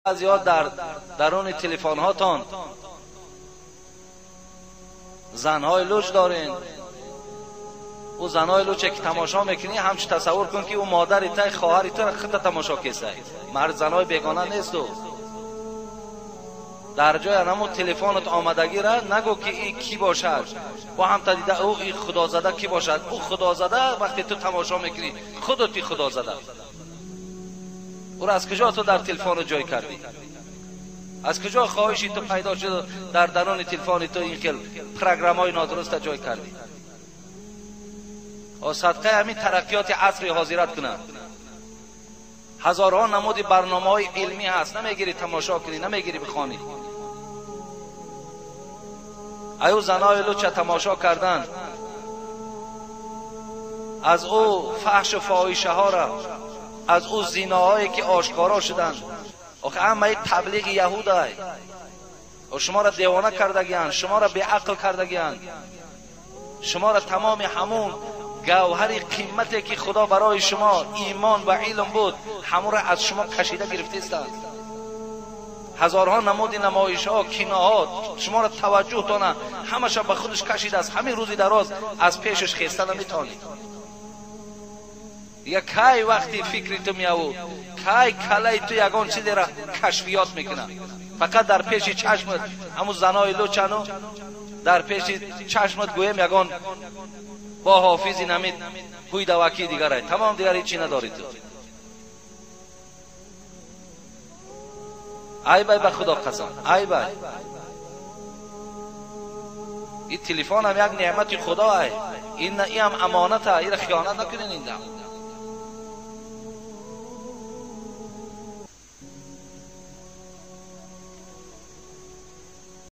بعضی‌ها در درون تلفن هاتون زنهای لوچ دارین. او زنهای لوچ که تماشا میکنی همچه تصور کن که او مادری تا خواهری تا خود تماشا کیسه مرد زنهای بیگانه نیست. و در جای انمو تلفنت آمدگی را نگو که این کی باشد با هم تدیده او این خدا زده کی باشد. او خدا زده وقتی تو تماشا میکنی خودتی خدا زده. او را از کجا تو در تلفن جای کردی؟ از کجا خواهشی تو پیدا شد در درون تلفن تو این خیل پروگرام های نادرست جای کردی؟ و صدقه همین ترقیات عصر حاضرت کنند. هزاران نمود برنامه های علمی هست، نمیگیری تماشا کنی، نمیگیری بخوانی. ایو زنای لوچ تماشا کردن، از او فحش و فاحشه ها را، از او زیناهایی که آشکارا شدند. آخه همه تبلیغ یهود های و شما را دیوانه کردگیان، شما را بیعقل کردگیان، شما را تمام همون گوهر قیمتی که خدا برای شما ایمان و علم بود همون را از شما کشیده گرفته است. هزارها نمود نمایش ها کیناها شما را توجه تانه همش به خودش کشیده است. همین روزی دراز از پیشش خیسته نمیتونید. یا کی وقتی فکری تو میاود کی کلای تو یگان چیزی را کشفیات میکنه فقط در پیش چشمت همون زنای لوچانو در پیش چشمت گویم یگان با حافظی نمید کوی دوکی دیگر های تمام دیگر هیچی نداری تو. ای بای به خدا قسم ای بای این تلفن هم یک نعمت خدا ای. این هم امانت ای. این خیانت نکنین. این